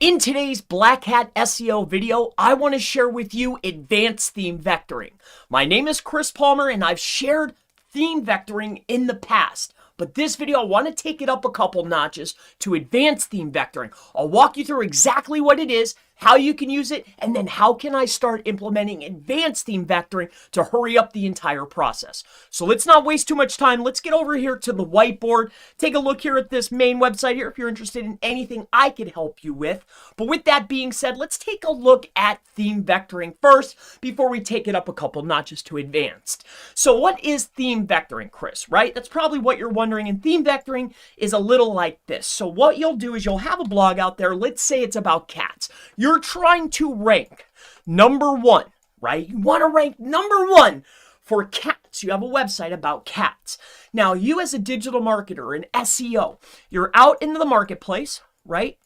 In today's Black Hat SEO video, I want to share with you advanced theme vectoring. My name is Chris Palmer and I've shared theme vectoring in the past. But this video, I want to take it up a couple notches to advanced theme vectoring. I'll walk you through exactly what it is, how you can use it, and then how can I start implementing advanced theme vectoring to hurry up the entire process. So let's not waste too much time. Let's get over here to the whiteboard. Take a look here at this main website here if you're interested in anything I could help you with. But with that being said, let's take a look at theme vectoring first before we take it up a couple notches to advanced. So what is theme vectoring, Chris, right? That's probably what you're wondering. And theme vectoring is a little like this. So what you'll do is you'll have a blog out there. Let's say it's about cats. You're trying to rank number one, right? You want to rank number one for cats. You have a website about cats. Now, you as a digital marketer, an SEO, you're out into the marketplace, right?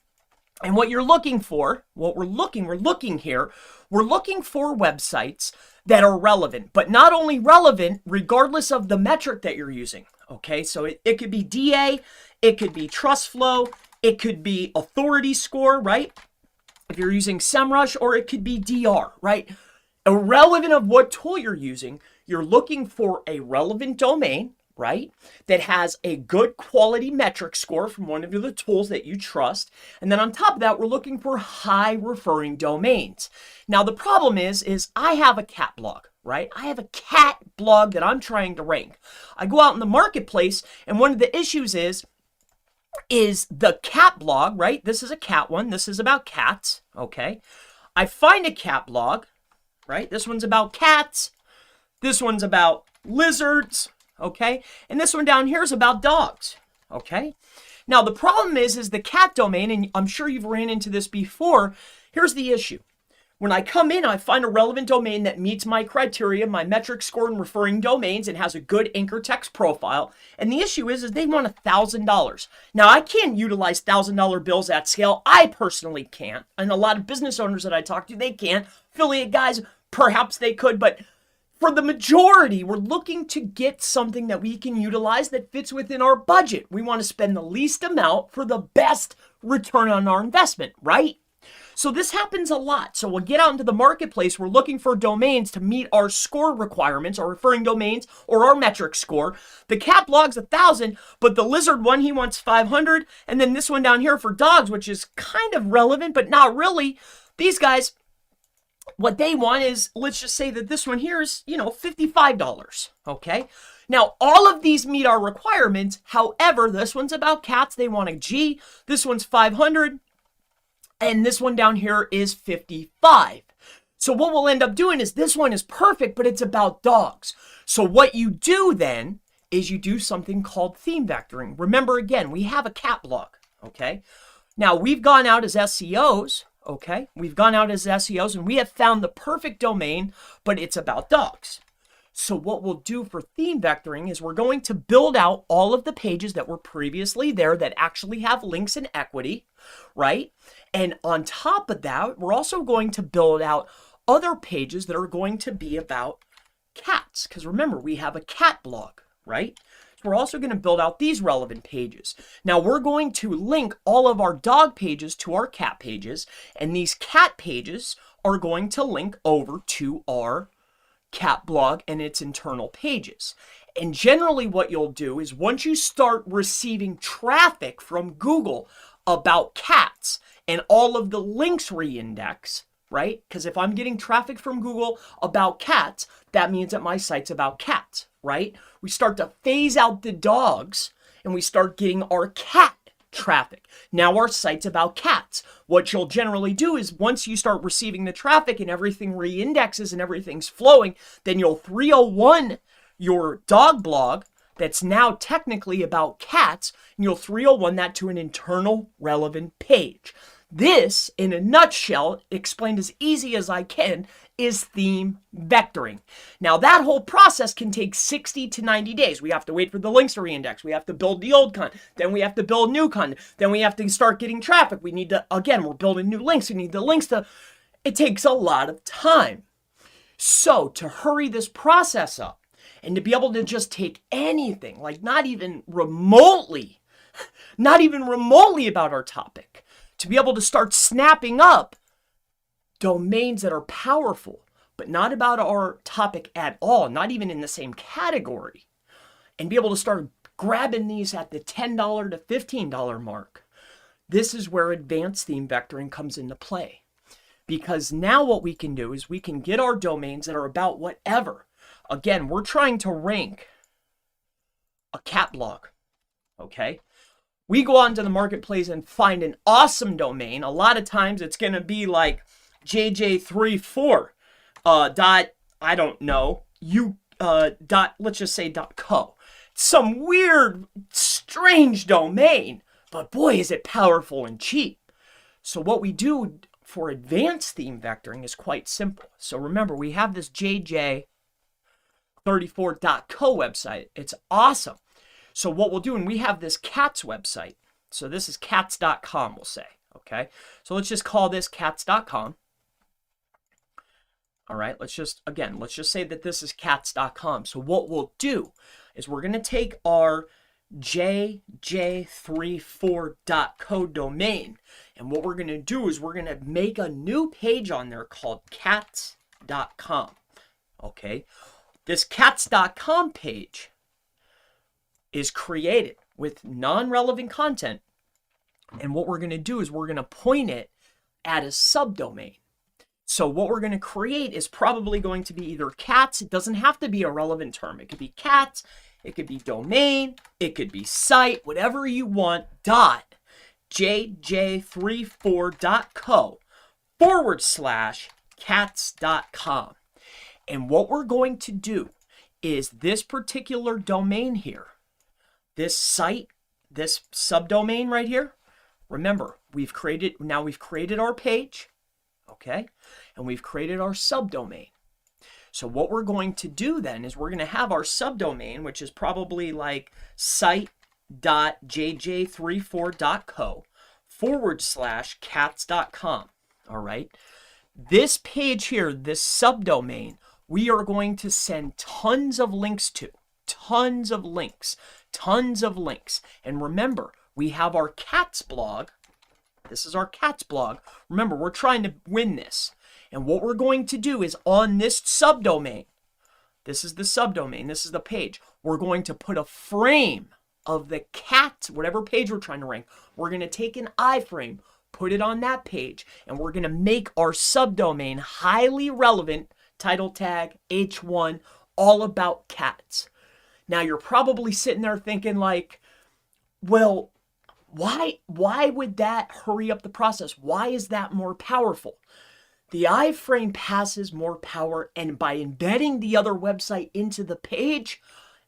And what you're looking for, we're looking for websites that are relevant, but not only relevant, regardless of the metric that you're using. Okay, so it could be DA, it could be trust flow, it could be authority score, right? If you're using SEMrush, or it could be DR, right? Irrelevant of what tool you're using, you're looking for a relevant domain, right? That has a good quality metric score from one of the tools that you trust. And then on top of that, we're looking for high referring domains. Now, the problem is I have a cat blog, right? I have a cat blog that I'm trying to rank. I go out in the marketplace, and one of the issues is the cat blog, right? This is a cat one. This is about cats, okay? I find a cat blog, right? This one's about cats. This one's about lizards, okay? And this one down here is about dogs, okay? Now, the problem is the cat domain, and I'm sure you've ran into this before. Here's the issue. When I come in, I find a relevant domain that meets my criteria, my metric score and referring domains, and has a good anchor text profile. And the issue is they want $1,000. Now, I can't utilize $1,000 bills at scale. I personally can't. And a lot of business owners that I talk to, they can't. Affiliate guys, perhaps they could. But for the majority, we're looking to get something that we can utilize that fits within our budget. We want to spend the least amount for the best return on our investment, right? So this happens a lot. So we'll get out into the marketplace. We're looking for domains to meet our score requirements, our referring domains, or our metric score. The cat blog's 1,000, but the lizard one, he wants 500. And then this one down here for dogs, which is kind of relevant, but not really. These guys, what they want is, let's just say that this one here is, $55, okay? Now, all of these meet our requirements. However, this one's about cats. They want a G. This one's 500. And this one down here is 55. So what we'll end up doing is this one is perfect, but it's about dogs. So what you do then is you do something called theme vectoring. Remember, again, we have a cat blog, okay? Now, we've gone out as SEOs, okay? We've gone out as SEOs, and we have found the perfect domain, but it's about dogs. So what we'll do for theme vectoring is we're going to build out all of the pages that were previously there that actually have links and equity, right? And on top of that, we're also going to build out other pages that are going to be about cats. Because remember, we have a cat blog, right? So we're also going to build out these relevant pages. Now, we're going to link all of our dog pages to our cat pages. And these cat pages are going to link over to our cat blog and its internal pages. And generally what you'll do is once you start receiving traffic from Google about cats and all of the links reindex, right? Because if I'm getting traffic from Google about cats, that means that my site's about cats, right? We start to phase out the dogs and we start getting our cat traffic. Now our site's about cats. What you'll generally do is once you start receiving the traffic and everything reindexes and everything's flowing, then you'll 301 your dog blog that's now technically about cats, and you'll 301 that to an internal relevant page. This, in a nutshell, explained as easy as I can, is theme vectoring. Now, that whole process can take 60 to 90 days. We have to wait for the links to reindex. We have to build the old content. Then we have to build new content. Then we have to start getting traffic. We need to, again, we're building new links. We need the links to, it takes a lot of time. So, to hurry this process up and to be able to just take anything, like not even remotely about our topic, to be able to start snapping up domains that are powerful, but not about our topic at all, not even in the same category, and be able to start grabbing these at the $10 to $15 mark. This is where advanced theme vectoring comes into play. Because now what we can do is we can get our domains that are about whatever. Again, we're trying to rank a cat blog, okay? We go onto the marketplace and find an awesome domain. A lot of times it's going to be like JJ34 dot, I don't know, dot, let's just say .co. Some weird, strange domain, but boy, is it powerful and cheap. So what we do for advanced theme vectoring is quite simple. So remember, we have this JJ34.co website. It's awesome. So what we'll do, and we have this cats website. So this is cats.com, we'll say. Okay. So let's just call this cats.com. All right. Let's just say that this is cats.com. So what we'll do is we're going to take our jj34.co domain, and what we're going to do is we're going to make a new page on there called cats.com. Okay, this cats.com page is created with non-relevant content, and what we're going to do is we're going to point it at a subdomain. So what we're going to create is probably going to be either cats. It doesn't have to be a relevant term. It could be cats. It could be domain, it could be site, whatever you want, jj34.co/cats.com. And what we're going to do is this particular domain here, this site, this subdomain right here, remember, we've created our page, okay? And we've created our subdomain. So what we're going to do then is we're going to have our subdomain, which is probably like site.jj34.co/cats.com. All right. This page here, this subdomain, we are going to send tons of links to. Tons of links. And remember, we have our cats blog. This is our cats blog. Remember, we're trying to win this. And what we're going to do is on this subdomain, this is the subdomain, this is the page, we're going to put a frame of the cat, whatever page we're trying to rank. We're going to take an iframe, put it on that page, and we're going to make our subdomain highly relevant, title tag, H1, all about cats. Now you're probably sitting there thinking like, well, why would that hurry up the process? Why is that more powerful? The iframe passes more power, and by embedding the other website into the page,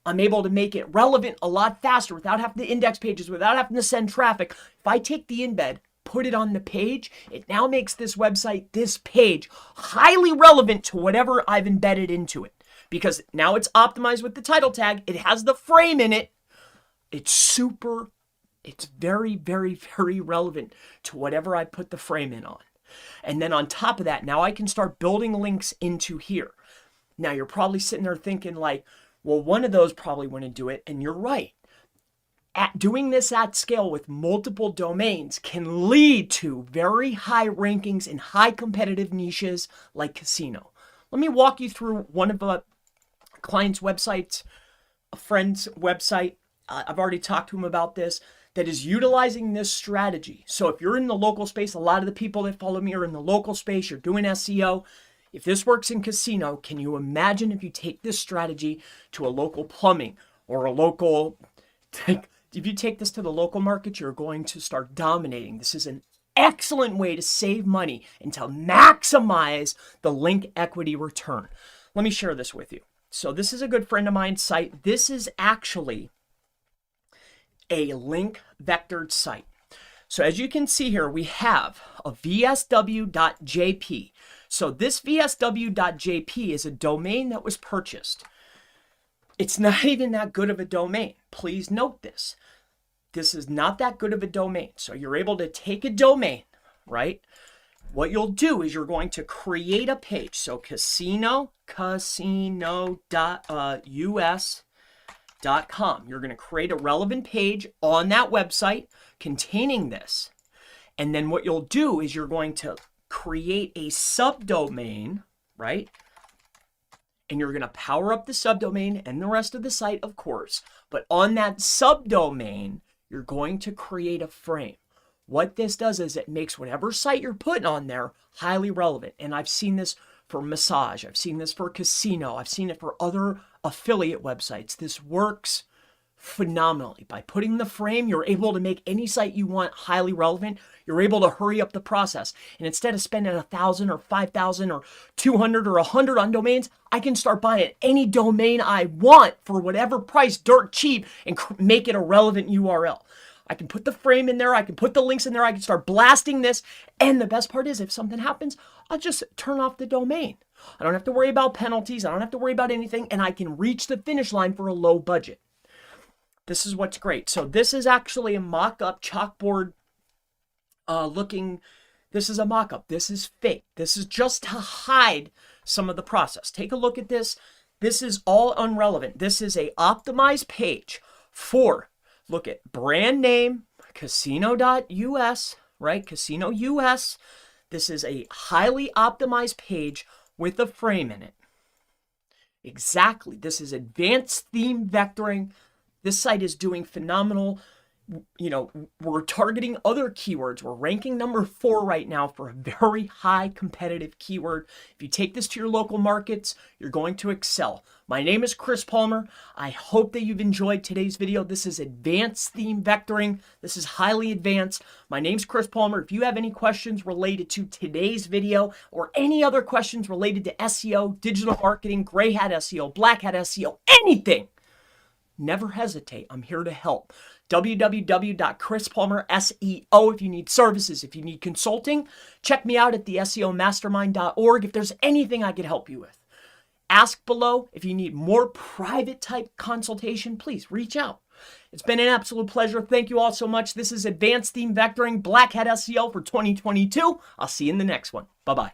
I'm able to make it relevant a lot faster without having to index pages, without having to send traffic. If I take the embed, put it on the page, it now makes this website, this page, highly relevant to whatever I've embedded into it. Because now it's optimized with the title tag, it has the frame in it. It's very, very, very relevant to whatever I put the frame in on. And then on top of that, now I can start building links into here. Now you're probably sitting there thinking like, well, one of those probably wouldn't do it. And you're right. Doing this at scale with multiple domains can lead to very high rankings in high competitive niches like casino. Let me walk you through one of a client's websites, a friend's website. I've already talked to him about this. That is utilizing this strategy. So if you're in the local space, a lot of the people that follow me are in the local space, you're doing SEO. If this works in casino, can you imagine if you take this strategy to a local plumbing or a local, if you take this to the local market, you're going to start dominating. This is an excellent way to save money and to maximize the link equity return. Let me share this with you. So this is a good friend of mine's site. This is actually a link vectored site. So as you can see here, we have a vsw.jp. So this vsw.jp is a domain that was purchased. It's not even that good of a domain. Please note this. This is not that good of a domain. So you're able to take a domain, right? What you'll do is you're going to create a page. So casino.us.com. You're going to create a relevant page on that website containing this. And then what you'll do is you're going to create a subdomain, right? And you're going to power up the subdomain and the rest of the site, of course. But on that subdomain, you're going to create a frame. What this does is it makes whatever site you're putting on there highly relevant. And I've seen this for massage. I've seen this for casino. I've seen it for other affiliate websites. This works phenomenally. By putting the frame, you're able to make any site you want highly relevant. You're able to hurry up the process. And instead of spending 1,000 or 5,000 or 200 or 100 on domains, I can start buying any domain I want for whatever price, dirt cheap, and make it a relevant URL. I can put the frame in there. I can put the links in there. I can start blasting this. And the best part is if something happens, I'll just turn off the domain. I don't have to worry about penalties. I don't have to worry about anything. And I can reach the finish line for a low budget. This is what's great. So this is actually a mock-up chalkboard looking. This is a mock-up. This is fake. This is just to hide some of the process. Take a look at this. This is all unrelevant. This is a optimized page for, look at brand name, casino.us, right? Casino US. This is a highly optimized page with a frame in it. Exactly. This is advanced theme vectoring. This site is doing phenomenal. You know, we're targeting other keywords. We're ranking number 4 right now for a very high competitive keyword. If you take this to your local markets, you're going to excel. My name is Chris Palmer. I hope that you've enjoyed today's video. This is advanced theme vectoring. This is highly advanced. My name's Chris Palmer. If you have any questions related to today's video or any other questions related to SEO, digital marketing, gray hat SEO, black hat SEO, anything, never hesitate. I'm here to help. www.chrispalmerseo if you need services, if you need consulting. Check me out at the SEOmastermind.org if there's anything I could help you with. Ask below. If you need more private type consultation, please reach out. It's been an absolute pleasure. Thank you all so much. This is Advanced Theme Vectoring Black Hat SEO for 2022. I'll see you in the next one. Bye-bye.